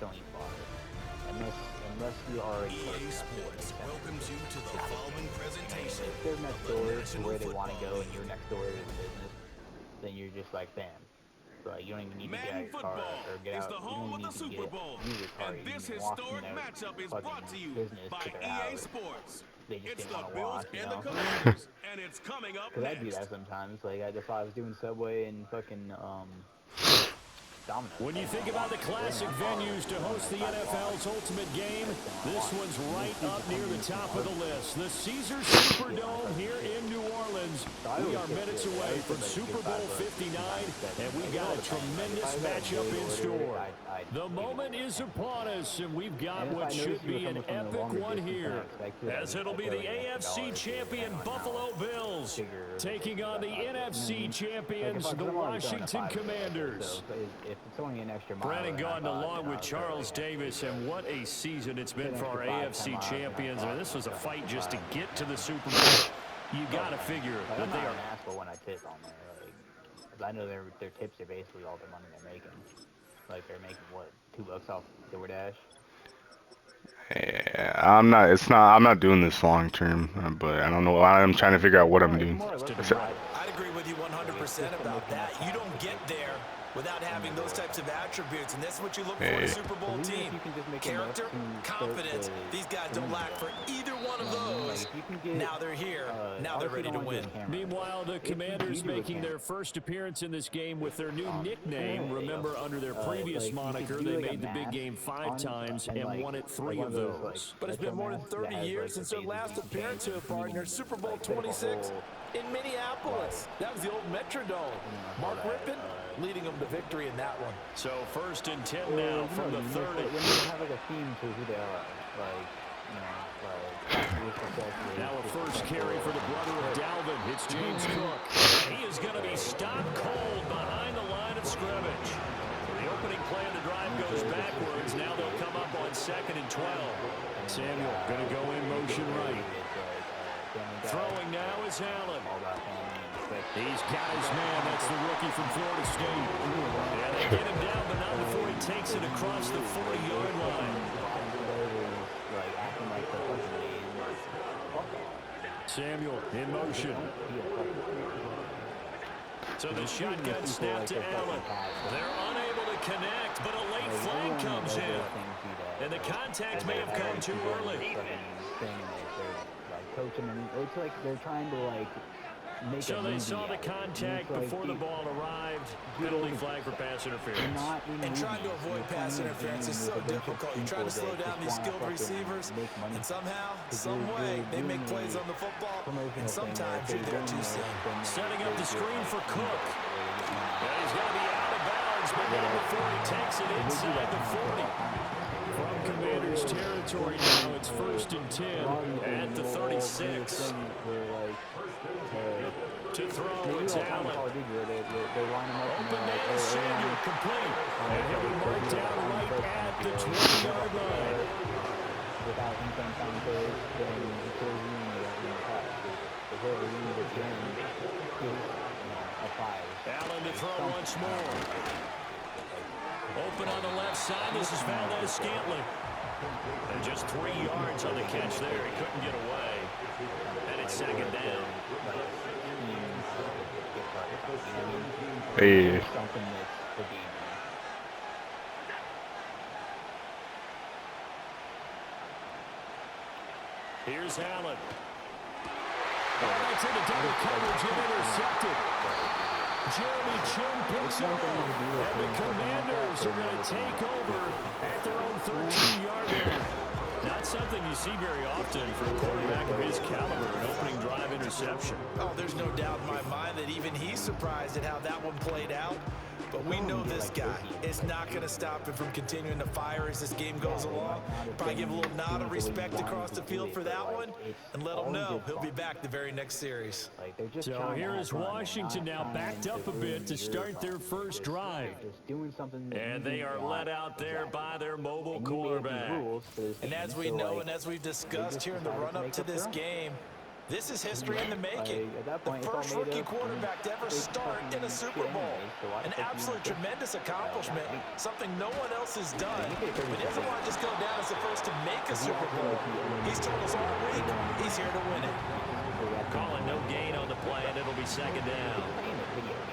don't eat fodder. Unless you already work EA enough to Sports make welcomes you to the following presentation if they're next of the door to National where they want to Football go and you're League. next door to the business, then you're just like bam. So like, you don't even need to get out Madden of your car Football or get is out. the You don't home even of the need to Super Bowl, use your car. and You can this even walk from historic their matchup is fucking brought to you business to by their EA house. Sports. They just It's didn't the want to Bills walk, you and the know. Commanders, and it's coming up Cause I do next. that sometimes. Like that's why I was doing Subway and fucking Domino's. When you think about the classic venues to host the NFL's ultimate game, this one's right up near the top of the list. The Caesars Superdome here in New Orleans. We are minutes away from Super Bowl 59, and we've got a tremendous matchup in store. The moment is upon us, and we've got what should be an epic one here, as it'll be the AFC champion Buffalo Bills taking on the NFC champions, the Washington Commanders. If it's only an extra mile. Brandon Gaudin along with Charles Davis, and what a season it's been for our AFC champions. I mean, this was a fight just to get to the Super Bowl. You got to figure that they are. I'm an asshole when I tip on there. Like, 'cause I know their tips are basically all the money they're making. Like they're making what, $2 off DoorDash. Yeah, I'm not. It's not. I'm not doing this long term, but I don't know. I'm trying to figure out what I'm doing. I'd agree with you 100% about that. You don't get there without having those types of attributes, and that's what you look for in a Super Bowl team. Character, confidence. These guys don't lack for either one of those. Now they're here. Now they're ready to win. Meanwhile, the Commanders making their first appearance in this game with their new nickname. Remember, under their previous moniker, they made the big game 5 times and won it 3 of those. But it's been more than 30 years since their last appearance here, partner. Super Bowl 26 in Minneapolis. That was the old Metrodome. Mark Rippon leading them to victory in that one. So 1st and 10 now from the 30. When you have like a theme to who they are, like, you know, now a first carry for the brother of Dalvin. It's James Cook. He is going to be stopped cold behind the line of scrimmage. The opening play of the drive goes backwards. Now they'll come up on 2nd and 12. Samuel going to go in motion right. Throwing now is Allen. He's got his man. That's the rookie from Florida State. Yeah, they get him down, but not before he takes it across the 40-yard line. Samuel in motion. So the shotgun snap to Allen. They're unable to connect, but a late flag comes in. And the contact may have come too early. It's like they're trying to like make so they saw the contact before the ball arrived. Penalty flag for pass interference. And trying to avoid pass interference is so difficult. You're trying to slow down these skilled receivers, and somehow, some way, they make plays on the football, and sometimes you're there too soon. Setting up the screen for Cook. And he's going to be out of bounds, but not before he takes it inside the 40. From Commanders territory now, it's 1st and 10 at the 36. To throw, it's Allen. Open down, Samuel complete. And he'll be marked down right at the 20-yard line. Allen to throw once more. Open on the left side. This is Valdez-Scantling. And just 3 yards on the catch there. He couldn't get away. And it's 2nd down. Hey. Here's Allen. It's into double coverage and intercepted. Jeremy Chin picks up. And the Commanders are going to take over at their own 13-yard line. Not something you see very often for a quarterback of his caliber, an opening drive interception. Oh, there's no doubt in my mind that even he's surprised at how that one played out. But we know this guy is not going to stop him from continuing to fire as this game goes along. Probably give a little nod of respect across the field for that one and let him know he'll be back the very next series. So here is Washington now backed up a bit to start their first drive. And they are led out there by their mobile quarterback. And as we know and as we've discussed here in the run-up to this game, This is history in the making. At that point, The first rookie quarterback to ever start in a Super Bowl. An absolute tremendous accomplishment, something no one else has done. But he doesn't want to just go down as the first to make a Super Bowl. He's told us all week he's here to win it. Calling no gain on the play, and it'll be second down.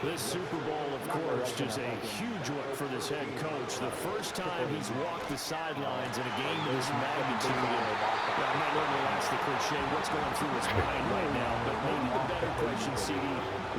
This Super Bowl, of course, just a huge one for this head coach. The first time he's walked the sidelines in a game of this magnitude. I'm not normally ask the cliche, what's going through his mind right now, but maybe the better question, CD,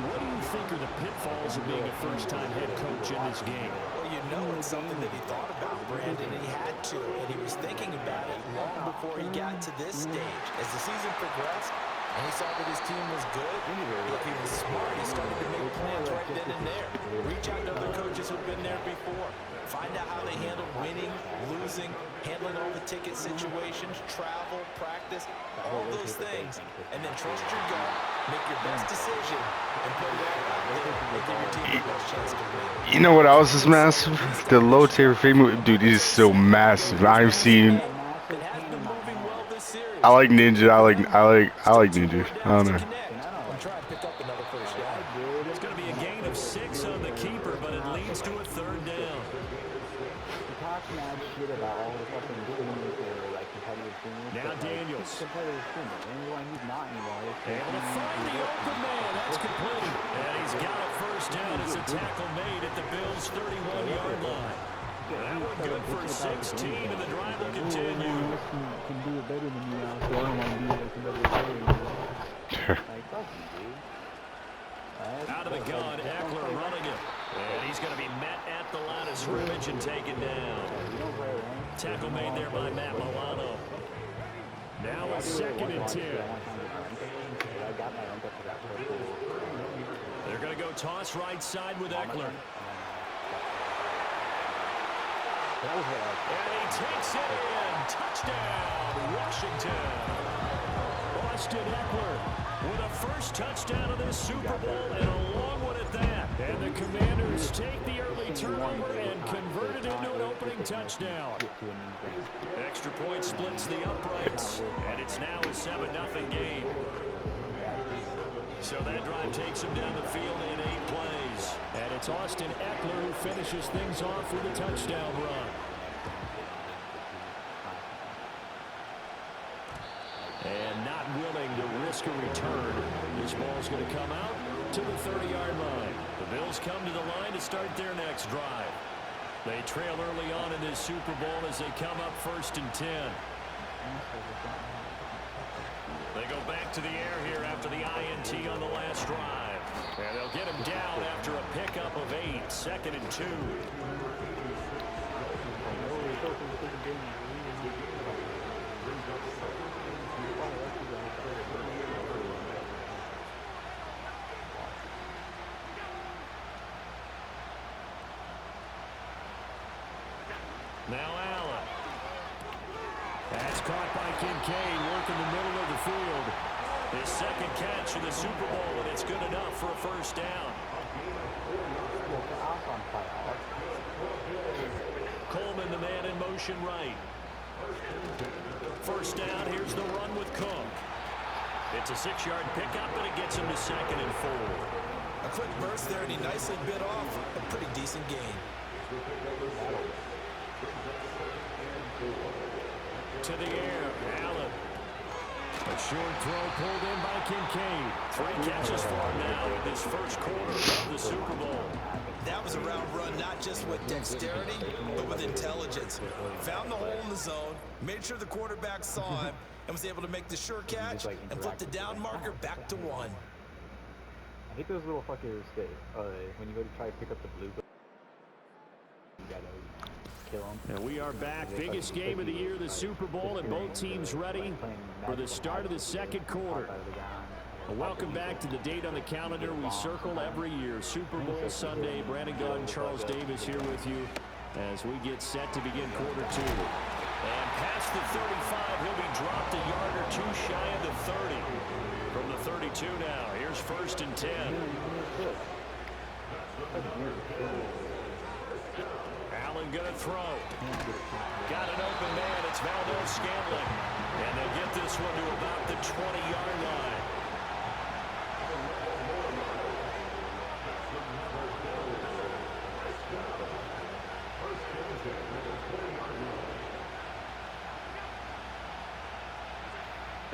what do you think are the pitfalls of being a first-time head coach in this game? Well, you know it's something that he thought about, Brandon, and he had to, and he was thinking about it long before he got to this stage. As the season progressed, and he saw that his team was good, look, he was smart. He started to make plans right then and there. Reach out to other coaches who've been there before. Find out how they handle winning, losing, handling all the ticket situations, travel, practice, all those things. And then trust your gut, make your best decision, and put it all out there and give your team the best chance to win. You know what else is massive? The low tier fame, dude, is so massive. I've seen. I like Ninja. I like Ninja. I don't know. It's going to be a gain of 6 on the keeper, but it leads to a third down. Now Daniels. Able to find the open man. That's complete. And he's got a first down. It's a tackle made at the Bills' 31-yard line. That one good for 16, and the drive will continue. Out of the gun, Eckler running it. And he's going to be met at the line of scrimmage and taken down. Tackle made there by Matt Milano. Now a 2nd and 10. They're going to go toss right side with Eckler. And he takes it in. Touchdown, Washington. Austin Eckler with a first touchdown of this Super Bowl, and a long one at that. And the Commanders take the early turnover and convert it into an opening touchdown. Extra point splits the uprights, and it's now a 7-0 game. So that drive takes him down the field in 8 plays. And it's Austin Eckler who finishes things off with a touchdown run. And not willing to risk a return, this ball's going to come out to the 30-yard line. The Bills come to the line to start their next drive. They trail early on in this Super Bowl as they come up 1st and 10. They go back to the air here after the INT on the last drive. And they'll get him down after a pickup of 8, 2nd and 2. Now Allen. That's caught by Kincaid, working the middle of the field. His 2nd catch in the Super Bowl, and it's good enough for a first down. Coleman, the man in motion right. First down, here's the run with Cook. It's a 6-yard pickup, and it gets him to 2nd and 4. A quick burst there, and he nicely bit off a pretty decent gain. To the air, Allen. A short throw pulled in by Kincaid. 3 catches for him now in this first quarter of the Super Bowl. That was a route run, not just with dexterity, but with intelligence. Found the hole in the zone, made sure the quarterback saw him, and was able to make the sure catch and flip the down marker back to 1. I hate those little fuckers that when you go to try to pick up the blue, you gotta kill them. And we are back. Biggest game of the year, the Super Bowl, and both teams ready for the start of the second quarter. Welcome back to the date on the calendar we circle every year. Super Bowl Sunday. Brandon Gaudin, Charles Davis here with you as we get set to begin quarter 2. And past the 35, he'll be dropped a yard or 2 shy of the 30. From the 32 now, here's 1st and 10. Allen gonna throw. Got an open man. It's Valdez Scantling. And they'll get this one to about the 20-yard line.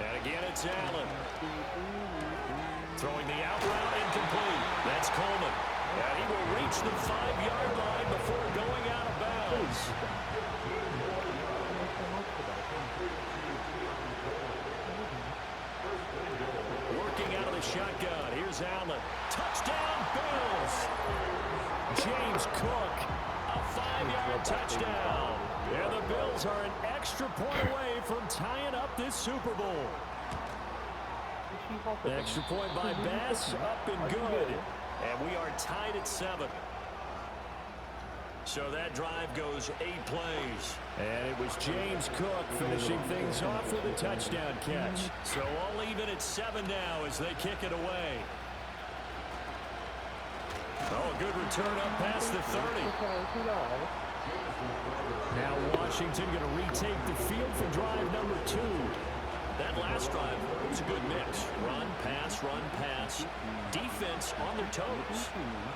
And again, it's Allen. Throwing the out route incomplete. That's Coleman. And he will reach the 5-yard line before going out of bounds. Working out of the shotgun. Here's Allen. Touchdown, Bills. James Cook. A 5-yard touchdown. And the Bills are an extra point away from tying up this Super Bowl. The extra point by Bass, up and good. And we are tied at 7. So that drive goes 8 plays. And it was James Cook finishing things off with a touchdown catch. So all even at 7 now as they kick it away. Oh, a good return up past the 30. Now Washington going to retake the field for drive number 2. That last drive was a good mix. Run, pass, defense on their toes.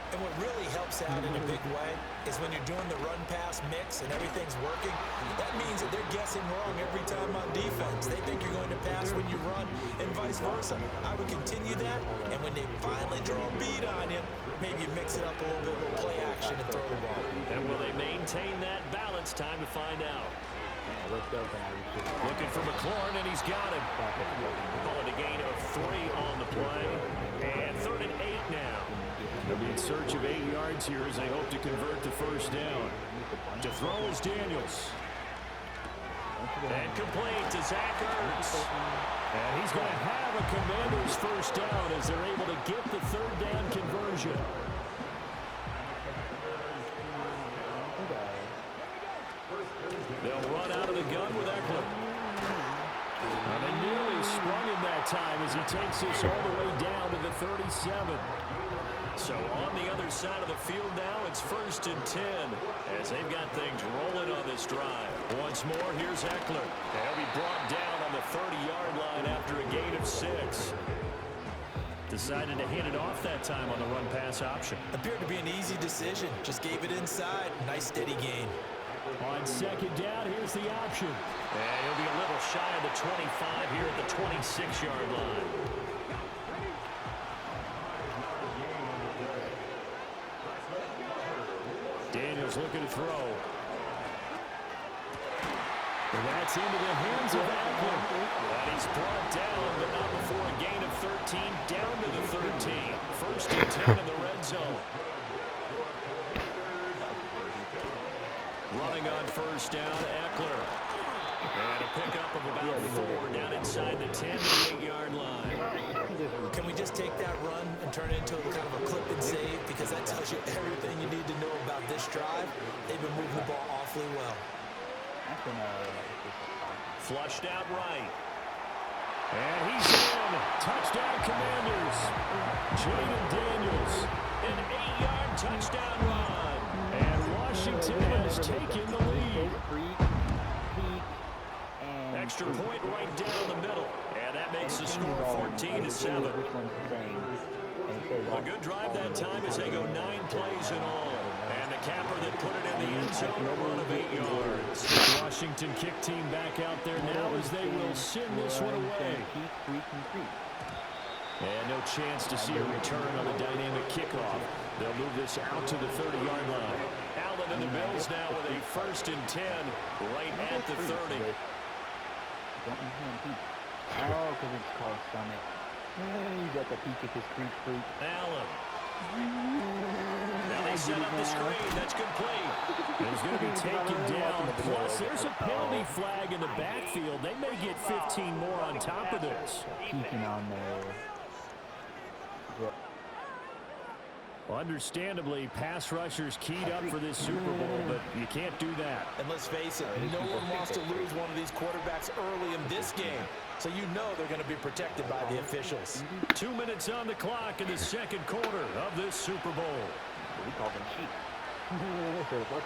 And what really helps out in a big way is when you're doing the run-pass mix and everything's working, that means that they're guessing wrong every time on defense. They think you're going to pass when you run and vice versa. I would continue that, and when they finally draw a beat on you, maybe mix it up a little bit with play action and throw the ball. And will they maintain that balance? Time to find out. Looking for McLaurin, and he's got him. Calling a gain of 3 on the play. And 3rd and 8 now. They'll be in search of 8 yards here as they hope to convert the first down. To throw is Daniels. And complete to Zach Ertz. And he's going to have a Commanders first down as they're able to get the 3rd down conversion. They'll run out of the gun with Eckler. And they nearly sprung him that time as he takes this all the way down to the 37. So on the other side of the field now, it's 1st and 10 as they've got things rolling on this drive. Once more, here's Eckler. They'll be brought down on the 30-yard line after a gain of 6. Decided to hand it off that time on the run-pass option. Appeared to be an easy decision. Just gave it inside. Nice steady gain. On 2nd down, here's the option. And he'll be a little shy of the 25 here at the 26-yard line. Daniels looking to throw. And that's into the hands of Eckler. And he's brought down, but not before a gain of 13, down to the 13. 1st and 10 in the red zone. Running on 1st down, Eckler. And a pickup of about 4 down inside the 10 to the 8-yard line. Can we just take that run and turn it into a kind of a clip and save? Because that tells you everything you need to know about this drive. They've been moving the ball awfully well. Flushed out right. And he's in. Touchdown, Commanders. Jaden Daniels. An 8-yard touchdown run. And Washington has taken the lead. Extra point right down the middle. And that makes the score 14-7. A good drive that time as they go 9 plays in all. And the capper that put it in the end zone, a run of 8 yards. Washington kick team back out there now as they will send this one away. And no chance to see a return on the dynamic kickoff. They'll move this out to the 30-yard line. Allen and the Bills now with a 1st and 10 right at the 30. Oh, because it's called Summit. You got the peak of his creep. Allen. Now they set up the screen. That's complete. He's going to be taken down. Plus, there's a penalty flag in the backfield. They may get 15 more on top of this. Peeking on there. Well, understandably, pass rushers keyed up for this Super Bowl, but you can't do that. And let's face it, no one wants to lose one of these quarterbacks early in this game. So you know they're going to be protected by the officials. 2 minutes on the clock in the 2nd quarter of this Super Bowl. We call them sheep. We're not really. We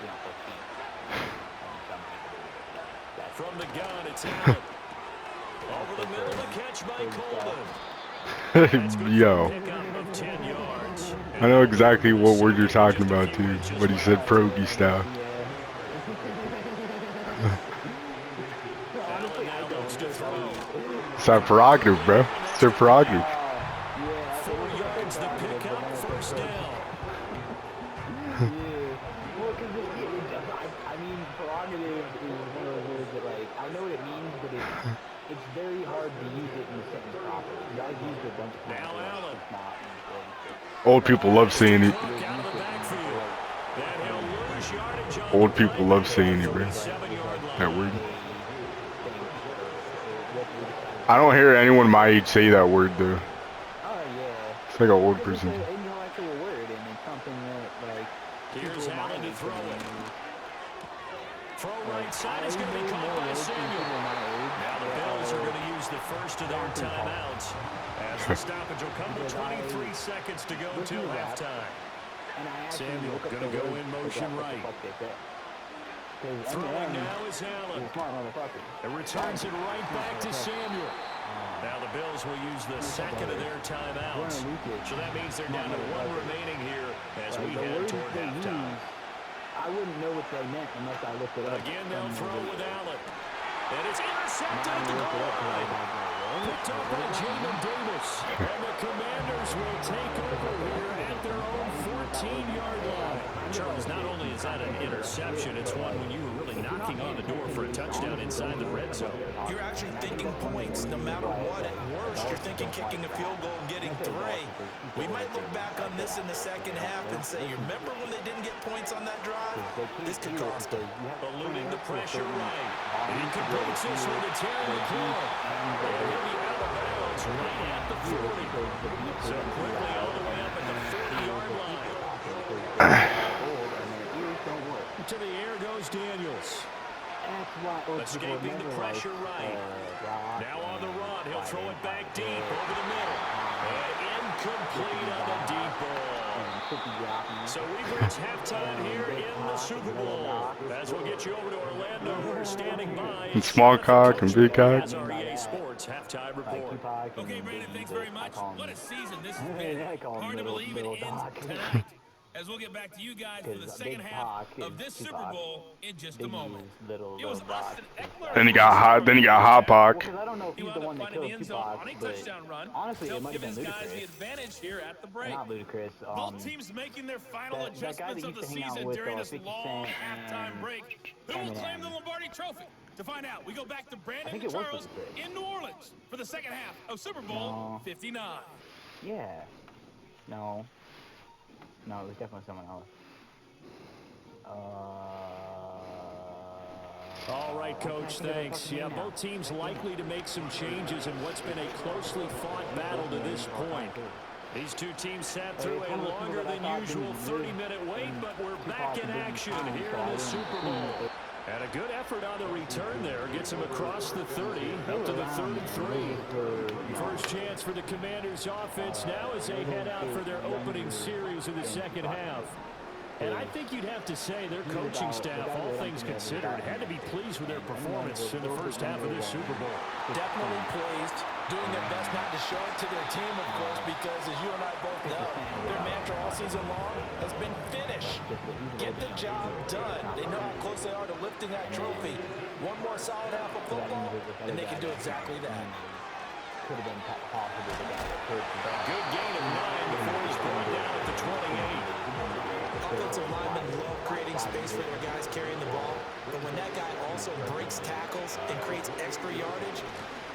don't call sheep. From the gun, it's Allen. Over the middle, the catch by Coleman. Yo, I know exactly what word you're talking about too, what he said, Progi style. Begins to throw. It's our prerogative, bro. It's their prerogative. 4 yards the pickup, first down. Yeah. Well, because I mean, prerogative is one of those words that, like, I know what it means, but it's very hard to use it in a sentence properly. You guys use it a bunch of times. Now Allen. It's not. Old people love saying it. Out of the backfield. That he'll lose yardage on Old the people play. love saying it, bro. 7-yard line. That word. I don't hear anyone my age say that word though. Oh, yeah. It's like an old person. It's an intellectual word, and it's something that, like, Here's people Allen my to age throw can it. use. Throw right side I is going to be know caught more by of Samuel. people my age Now the that Bills are are- going to use the first of their timeouts. As the stoppage will come to 23 seconds to go till halftime. And I actually Samuel look up gonna the go words in to motion figure out what the right. fuck they said. 'Cause Throwing Eminem now is is Allen. a smart motherfucker. It returns it right back to Samuel. Now the Bills will use the second of their timeouts. So that means they're down to 1 remaining here as we The head words toward they halftime. use, I wouldn't know what they meant unless I looked it up. Again, they'll from throw the- with Allen. And it's intercepted Now I at the looked it goal up 'cause I was line. like, Picked up by Jamin Davis. And the Commanders will take over here at their own 14-yard line. Charles, not only is that an interception, it's one when you were really knocking on the door for a touchdown inside the red zone. You're actually thinking points no matter what. At worst, you're thinking kicking a field goal and getting 3. We might look back on this in the second half and say, you remember when they didn't get points on that drive? This could cost them. Eluding the pressure right. And he completes this with a Terry McLaurin. And he'll be out of bounds right at the 40. So quickly all the way up at the 40-yard line. To the air goes Daniels. Escaping the pressure right. Now on the run, he'll throw it back deep over the middle. And incomplete on the deep ball. So we've reached halftime here in the Super Bowl. As we'll get you over to Orlando, who are standing by. And small cock and big cock. As our EA Sports halftime report. Okay, Brandon, thanks very much. What a season this has been. Hard to believe it ends tonight. As we'll get back to you guys for the second half of this Super Bowl in just a moment. It was Austin Eckler. Then he got hot. Then he got hot pock. Because I don't know if He he's the wound one up that finding the killed end zone on a Tupac, but touchdown run. honestly, it Helped might give have his been guys the Ludacris. advantage here at the break. Not Ludacris. Both teams making their final that guy adjustments that of the used to hang out season with, during this 50 long Cent halftime and break. Who will claim the Eminem. Lombardi Trophy? To find out, we go back to Brandon think and it was Charles Ludacris. in New Orleans for the second half of Super Bowl 59. Yeah. No. No, it was definitely someone else. All right, Coach, thanks. Yeah, both teams likely to make some changes in what's been a closely fought battle to this point. These two teams sat through a longer than usual 30-minute wait, but we're back in action here in the Super Bowl. And a good effort on the return there. Gets him across the 30, up to the 33. First chance for the Commanders' offense now as they head out for their opening series of the second half. And I think you'd have to say their coaching staff, all things considered, had to be pleased with their performance in the first half of this Super Bowl. Definitely pleased. Doing their best not to show it to their team, of course, because as you and I both know, their mantra all season long has been finish. Get the job done. They know how close they are to lifting that trophy. One more solid half of football, and they can do exactly that. Could have been possible the guy that could. Good gain of 9 before he's brought down at the 28. Offensive linemen love creating space for their guys carrying the ball, but when that guy also breaks tackles and creates extra yardage,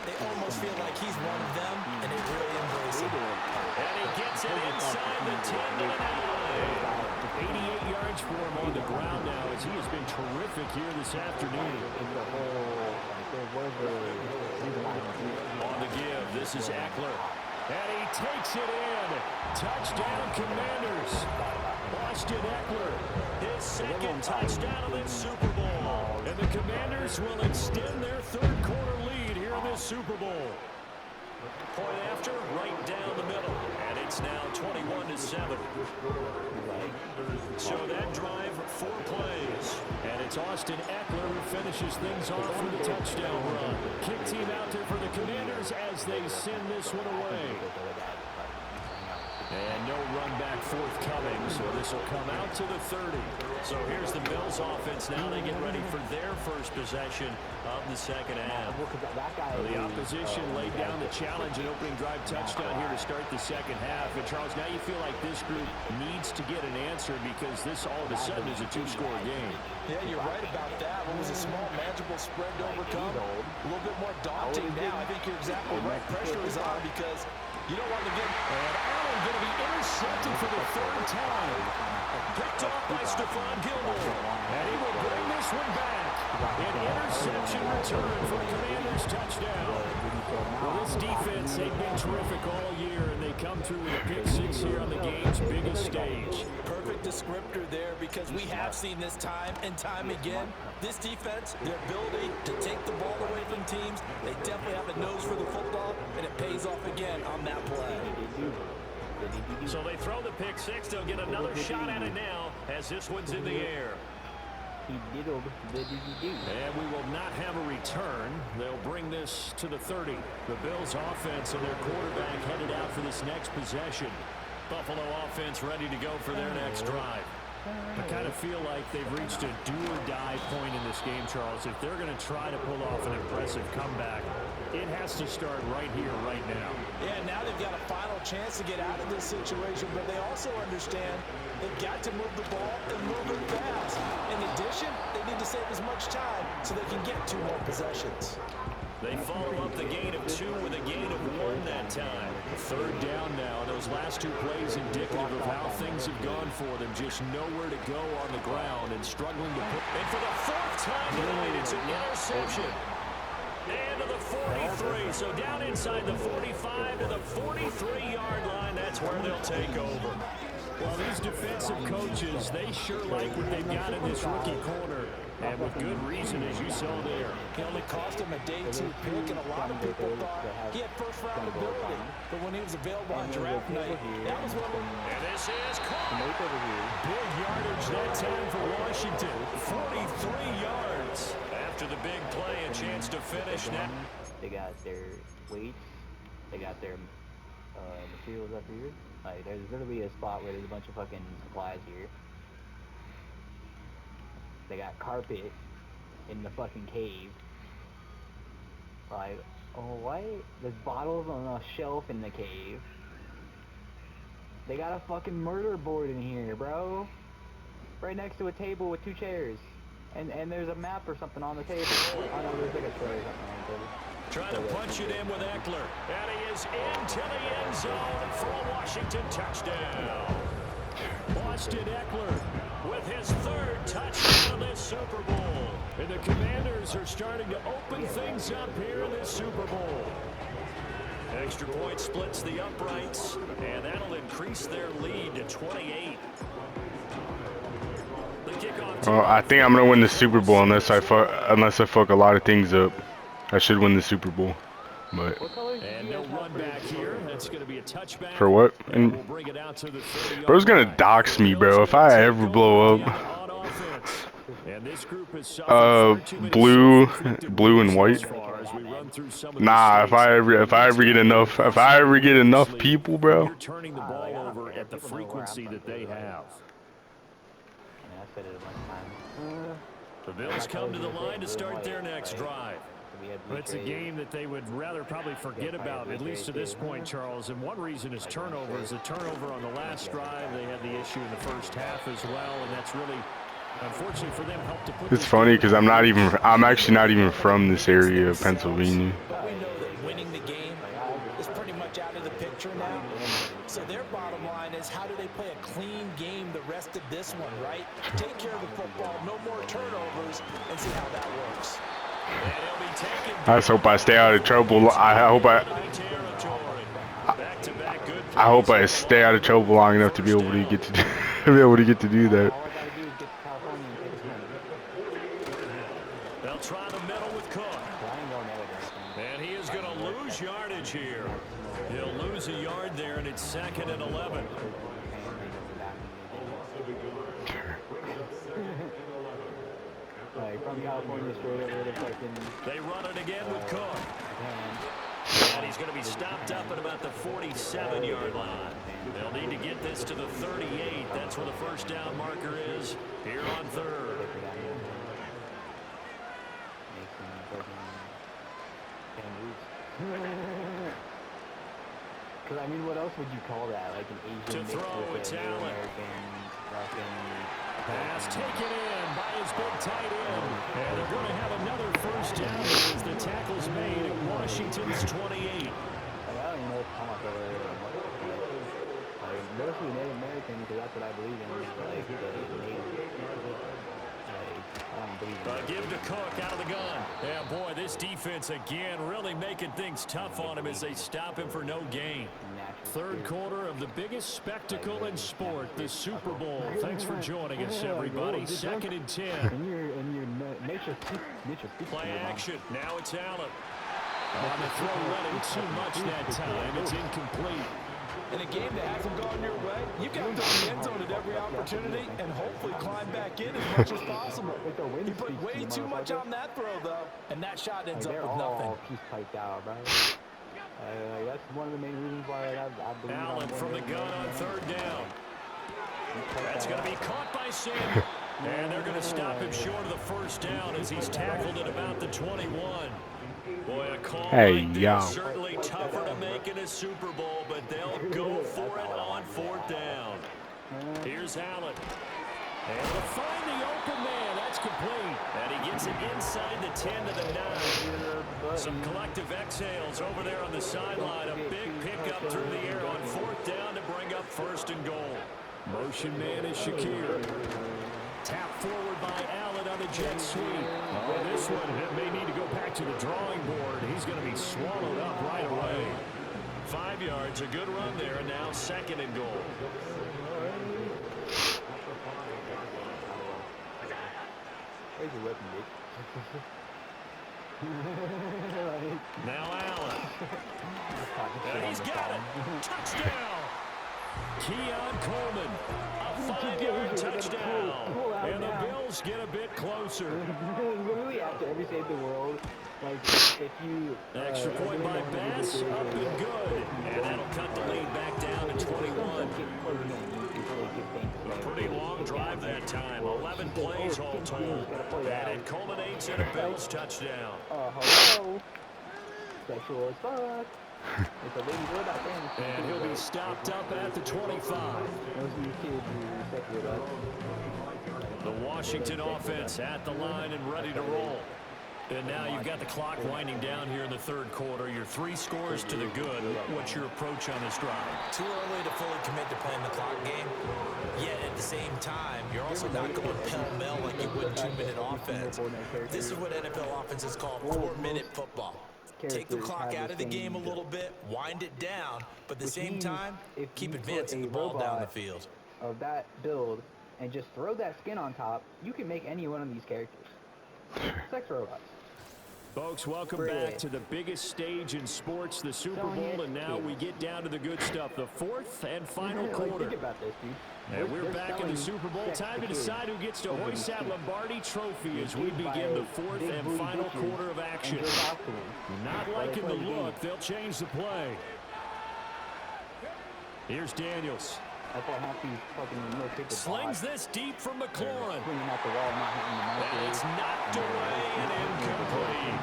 they almost feel like he's one of them, and they really embrace it. And he gets it inside the 10 to the 9. 88 yards for him on the ground now as he has been terrific here this afternoon. On the give, this is Eckler. And he takes it in. Touchdown, Commanders. Austin Eckler, his second touchdown of this Super Bowl. And the Commanders will extend their third quarter lead here in this Super Bowl. Point after, right down the middle. And it's now 21-7. So that drive, 4 plays. And it's Austin Eckler who finishes things off with a touchdown run. Kick team out there for the Commanders as they send this one away. And no run back forthcoming, so this will come out to the 30. So here's the Bills offense now. They get ready for their first possession of the second half. Well, the opposition laid down the challenge and opening drive touchdown here to start the second half. And Charles, now you feel like this group needs to get an answer because this all of a sudden is a two-score game. Yeah, you're right about that. It was a small, manageable spread to overcome. A little bit more daunting now. I think you're exactly right. Pressure is on because you don't want to get... And Allen going to be intercepted for the third time. Picked off by Stephon Gilmore. And he will bring this one back. An interception return for the Commanders' touchdown. Well, this defense, they've been terrific all year, and they come through with a pick six here on the game's biggest stage. Perfect descriptor there because we have seen this time and time again. This defense, their ability to take the ball away from teams, they definitely have a nose for the football, and it pays off again on that play. So they throw the pick six. They'll get another shot at it now as this one's in the air. And we will not have a return. They'll bring this to the 30. The Bills offense and their quarterback headed out for this next possession. Buffalo offense ready to go for their next drive. I kind of feel like they've reached a do-or-die point in this game, Charles. If they're going to try to pull off an impressive comeback, it has to start right here, right now. Yeah, now they've got a final chance to get out of this situation, but they also understand they've got to move the ball and move it fast. In addition, they need to save as much time so they can get 2 more possessions. They follow up the gain of 2 with a gain of 1 that time. Third down now. Those last 2 plays indicative of how things have gone for them. Just nowhere to go on the ground and struggling to put. And for the 4th time tonight, it's an interception. And to the 43. So down inside the 45 to the 43-yard line. That's where they'll take over. Well, these defensive coaches, they sure like what they've got in this rookie corner. And with good reason, as you saw there. It only cost him a day 2 pick, and a lot of people thought he had first-round ability. But when he was available on draft night, that was one of them. And this is caught. Big yardage that time for Washington. 43 yards. After the big play, a chance to finish now. They got their weights. They got their materials up here. Like, there's going to be a spot where there's a bunch of fucking supplies here. They got carpet in the fucking cave. Like, oh, what? There's bottles on a shelf in the cave. They got a fucking murder board in here, bro. Right next to a table with 2 chairs. And there's a map or something on the table. Oh, no, there's like a tray or something on the table. Trying to punch it in with Eckler. And he is into the end zone for a Washington touchdown. Austin Eckler with his 3rd touchdown of this Super Bowl. And the Commanders are starting to open things up here in this Super Bowl. Extra point splits the uprights, and that'll increase their lead to 28. The kickoff. Well, I think I'm gonna win the Super Bowl unless I fuck a lot of things up. I should win the Super Bowl, but. And no run back here. That's going to be a touchback. For what? And we'll bring it out to the 30-yard bro's gonna dox me, bro. If I ever blow up. And this group is blue and white. Nah, if I ever get enough people, bro. You're turning the ball over at the frequency that they have. I said it a bunch of times. The Bills come to the line to start their next drive. But it's a game that they would rather probably forget about, at least to this point, Charles. And one reason is turnovers. The turnover on the last drive, they had the issue in the first half as well, and that's really, unfortunately for them, helped to put. It's funny because I'm actually not even from this area of Pennsylvania. But we know that winning the game is pretty much out of the picture now. So their bottom line is, how do they play a clean game the rest of this one, right? Take care of the football, no more turnovers, and see how that works. I just hope I stay out of trouble. I hope I stay out of trouble long enough to be able to get to do that. They'll try the middle with Cook. And he is going to lose yardage here. He'll lose a yard there, and it's 2nd and 11. Like, from California straight over to fucking... They run it again with Cook. And he's going to be stopped up at about the 47-yard line. They'll need to get this to the 38. That's where the first down marker is here on third. Because, I mean, what else would you call that? Like an Asian to throw a talent. Pass taken in by his big tight end. And they're going to have another first down as the tackle's made at Washington's 28. I don't even know if I'm mostly Native American, because that's what I believe in. Like, the Native. Give to Cook out of the gun. Yeah, boy, this defense again really making things tough on him as they stop him for no gain. Third quarter of the biggest spectacle in sport, the Super Bowl. Thanks for joining us, everybody. 2nd and 10. Play action. Now it's Allen. On the throw, running too much that time. It's incomplete. In a game that hasn't gone your way, you've got to go in the end zone at every opportunity and hopefully climb back in as much as possible. He put way too much on that throw, though, and that shot ends up with nothing. That's one of the main reasons why I believe Allen from the gun on third down. That's going to be caught by Samuel. And they're going to stop him short of the first down as he's tackled at about the 21. Boy, a call like this certainly tougher to make in a Super Bowl, but they'll go for it on fourth down. Here's Allen. And to find the open man, that's complete. And he gets it inside the 10 to the 9. Some collective exhales over there on the sideline. A big pickup through the air on fourth down to bring up first and goal. Motion man is Shakir. Tap forward by Allen on the jet sweep. Oh, this one may need to go back to the drawing board. He's going to be swallowed up right away. 5 yards, a good run there, and now 2nd and goal. Where's your weapon, Dick? Now Allen. And he's got it. Touchdown. Keon Coleman. A 5-yard touchdown. And the Bills get a bit closer. Literally after every save the world, like if you extra point by Bass, up and good. And that'll cut the lead back down to 21. A pretty long drive that time. 11 plays all told. And it culminates in a Bills touchdown. Hello. Sexual as fuck. And he'll be stopped up at the 25. The Washington offense at the line and ready to roll. And now you've got the clock winding down here in the third quarter. Your 3 scores to the good. What's your approach on this drive? Too early to fully commit to playing the clock game. Yet at the same time, you're also not going pell-mell like you would 2-minute offense. This is what NFL offenses call 4-minute football. Take the clock out of the game a little bit, wind it down, but at the same time, keep advancing the ball down the field. Of that build and just throw that skin on top, you can make any one of these characters. Sex robots. Folks, welcome back to the biggest stage in sports, the Super Bowl, and now we get down to the good stuff, the 4th and final quarter. Think about this, dude. And we're back in the Super Bowl. Time to decide who gets to hoist that Lombardi trophy as we begin the 4th and final quarter of action. Not liking the look, they'll change the play. Here's Daniels. Slings this deep from McLaurin. And it's knocked away and incomplete.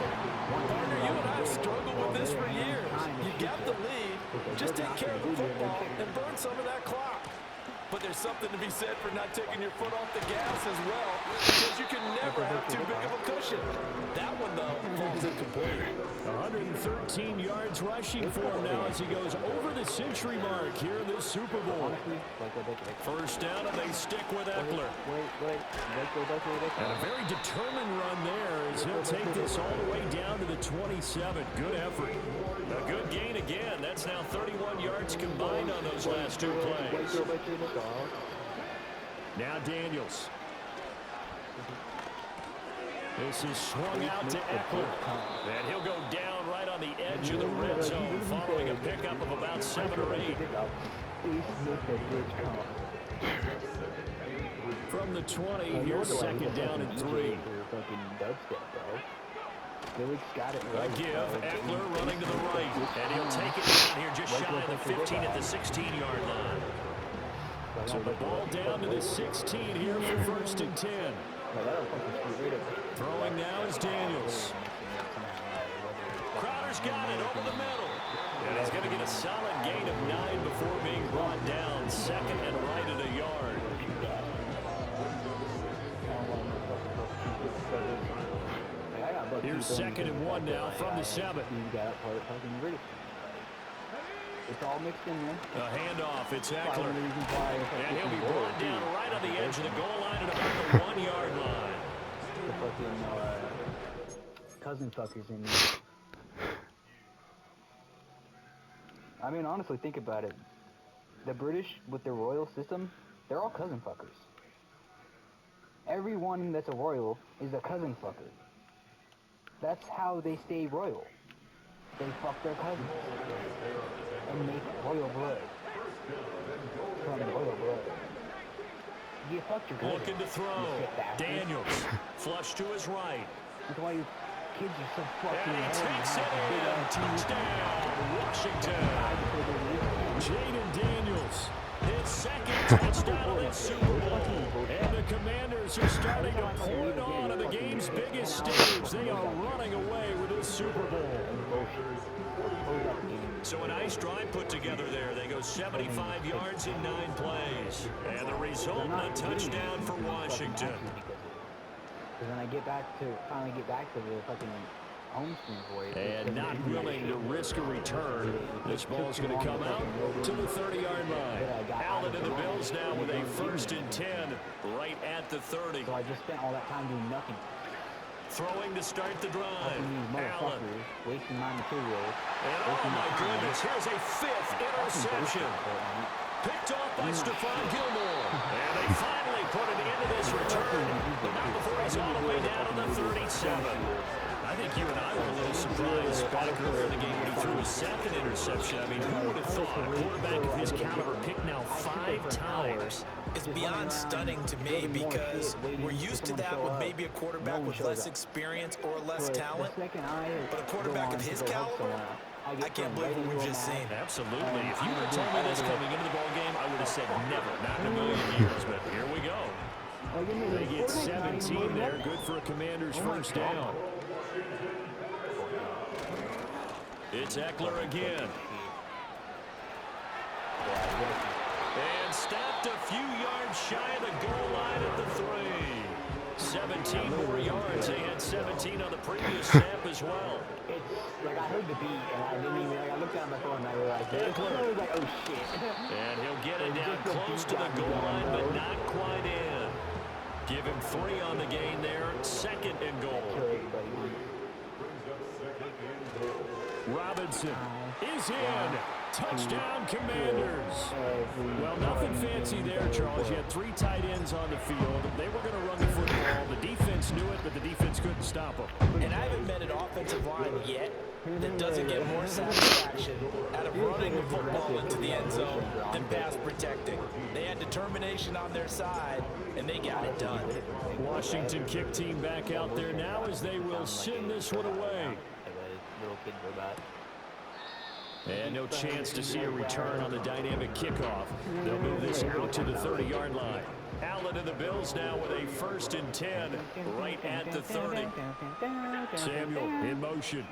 Partner, you and I have struggled with this for years. You got the lead. Just take care of the football and burn some of that clock. But there's something to be said for not taking your foot off the gas as well, because you can never have too big of a cushion. That one, though, falls incomplete. 113 yards rushing for him now as he goes over the century mark here in this Super Bowl. First down, and they stick with Eckler. And a very determined run there as he'll take this all the way down to the 27. Good effort. A good gain again. That's now 31 yards combined on those last 2 plays. Now Daniels. This is swung out to Eckler. And he'll go down right on the edge of the red zone following a pickup of about 7 or 8. From the 20, here's 2nd down and 3. Felix got it A right. give, Eckler running to the right, and he'll take it down here just shy of the 15 at the 16-yard line. So the ball down to the 16 here for 1st and 10. Throwing now is Daniels. Crowder's got it over the middle. And he's going to get a solid gain of 9 before being brought down. 2nd and right at a yard. Here's 2nd and 1 now from the 7. It's all mixed in there. A handoff, it's Eckler. And he'll be brought down right on the edge of the goal line at about the 1-yard line. The fucking cousin fuckers in there. I mean, honestly, think about it. The British, with their royal system, they're all cousin fuckers. Everyone that's a royal is a cousin fucker. That's how they stay royal. They fuck their cousins and make royal blood from royal blood. You fucked your cousin. Looking to throw. Daniels. Flush to his right. That's why your kids are so fucking And he hairy takes and it have big in. ass Touchdown, Washington. Jaden Daniels. His 2nd touchdown of the Super Bowl. And the Commanders are starting to pour it on the game's biggest stage. They are running away with this Super Bowl. So a nice drive put together there. They go 75 yards in 9 plays. And the result, a touchdown for Washington. Because when I finally get back to the fucking home screen for it. And not willing to risk a return. This ball's going to come out to the 30-yard line. Allen and the Bills now with a 1st and 10 right at the 30. So I just spent all that time doing nothing. Throwing to start the drive. Allen. Wasting my materials. And oh my goodness, here's a 5th interception. Picked off by Stephon Gilmore. And they finally put an end to this return. But not before he's all the way down to the 37. I think you and I were a little surprised back earlier in the game when he threw his 2nd interception. I mean, who would have thought a quarterback of his caliber picked now 5 times? It's beyond stunning to me because we're used to that with maybe a quarterback with less experience or less talent. But a quarterback of his caliber, I can't believe what we've just seen. Absolutely. If you would have told me this coming into the ballgame, I would have said never, not in a million years. But here we go. They get 17 there. Good for a Commander's 1st down. It's Eckler again. And stopped a few yards shy of the goal line at the 3. 17 more yards. They had 17 on the previous snap as well. It's like I heard the beat and I didn't even, I looked down my phone and I realized it. I was like, oh shit. And he'll get it down close to the goal line, but not quite in. Give him 3 on the gain there. 2nd and goal. Robinson is in. Touchdown, Commanders. Well, nothing fancy there, Charles. You had 3 tight ends on the field. They were going to run the football. The defense knew it, but the defense couldn't stop them. And I haven't met an offensive line yet that doesn't get more satisfaction out of running the football into the end zone than pass protecting. They had determination on their side, and they got it done. Washington kick team back out there now as they will send this one away. And no chance to see a return on the dynamic kickoff. They'll move this out to the 30-yard line. Allen and the Bills now with a 1st and 10 right at the 30. Samuel in motion.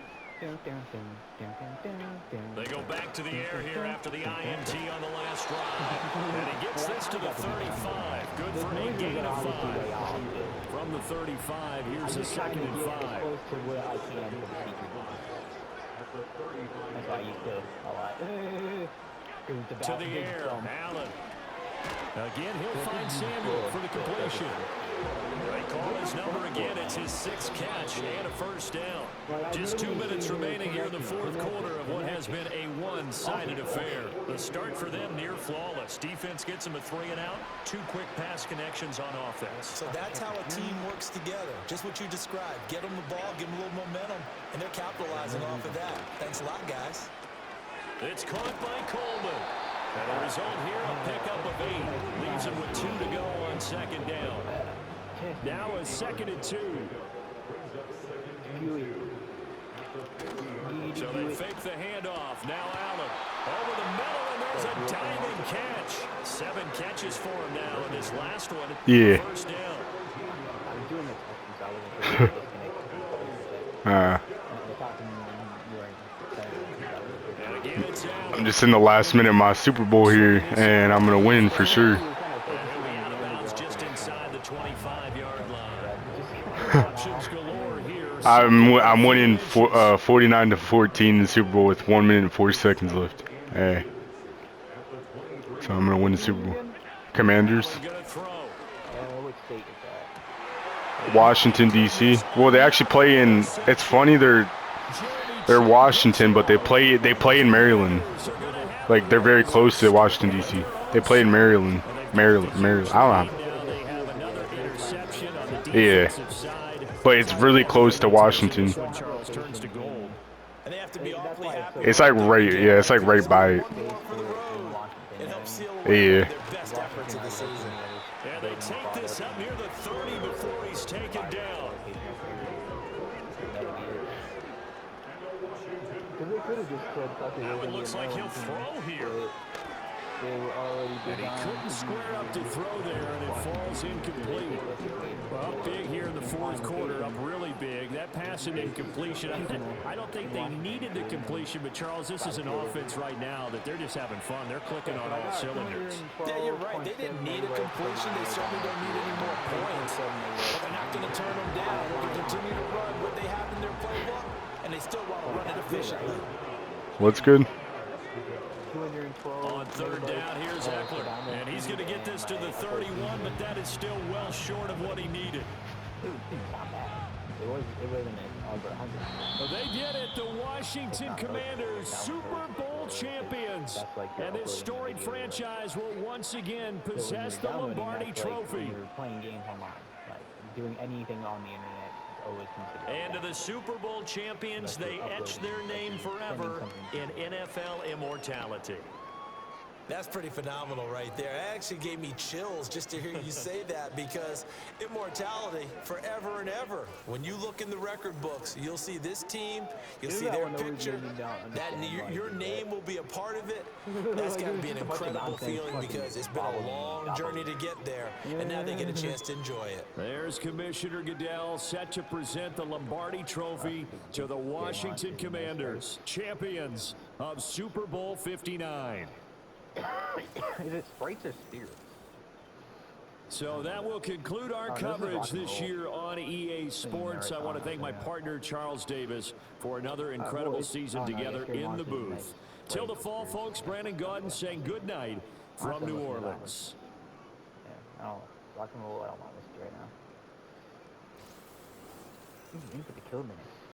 They go back to the air here after the INT on the last drive. And he gets this to the 35. Good for a gain of 5. From the 35, here's a 2nd and 5. That's why you still a lot. To the air, Allen. Again, he'll find Samuel for the completion. They call his number again. It's his 6th catch and a 1st down. Just 2 minutes remaining here in the 4th quarter of what has been a one-sided affair. The start for them near flawless. Defense gets them a 3 and out. 2 quick pass connections on offense. So that's how a team works together. Just what you described. Get them the ball, give them a little momentum, and they're capitalizing off of that. Thanks a lot, guys. It's caught by Coleman. And the result here, a pickup of 8. Leaves him with 2 to go on 2nd down. Now a 2nd and 2. So they fake the handoff. Now Allen over the middle, and there's a diving catch. 7 catches for him now in this last one. Yeah. First down. I'm doing this since I wasn't And again, it's Allen. I'm just in the last minute of my Super Bowl here, and I'm gonna win for sure. And he'll be out of bounds just inside the 25-yard line. Options galore here. I'm winning 49-14 in the Super Bowl with 1 minute and 40 seconds left. Hey. So I'm gonna win the Super Bowl. Commanders. Washington D.C. Well, they actually play in. It's funny they're Washington, but they play in Maryland. Like they're very close to Washington D.C. They play in Maryland. Maryland. I don't know. Yeah. But it's really close to Washington. It's like right, yeah, it's like right by it. Yeah. And they take this up near the 30 before he's taken down. Now it looks like he'll throw here. And he couldn't square up to throw there, and it falls incomplete. Well, up big here in the fourth quarter, up really big. That pass and incompletion, I don't think they needed the completion, but Charles, this is an offense right now that they're just having fun. They're clicking on all cylinders. Yeah, you're right. They didn't need a completion. They certainly don't need any more points. But they're not going to turn them down. They continue to run what they have in their playbook, and they still want to run it efficiently. What's good? On third down, here's Eckler. And he's going to get this to the 31, but that is still well short of what he needed. Well, they did it. The Washington Commanders, Super Bowl champions. And this storied franchise will once again possess the Lombardi Trophy. Playing games online, like doing anything on the internet. And to the Super Bowl champions, they etch their name forever in NFL immortality. That's pretty phenomenal right there. It actually gave me chills just to hear you say that, because immortality forever and ever. When you look in the record books, you'll see this team, you'll see their picture, that your name will be a part of it. That's got to be an incredible feeling, because it's been a long journey to get there, and now they get a chance to enjoy it. There's Commissioner Goodell set to present the Lombardi Trophy to the Washington Commanders, champions of Super Bowl 59. Is it Sprites or Spears? So that will conclude our coverage this year on EA Sports. I want to thank my partner, Charles Davis, for another incredible season together in the booth. Till the fall, folks, Brandon Gaudin saying good night from New Orleans. Yeah, rock and roll, I don't want this right now. You could have killed me.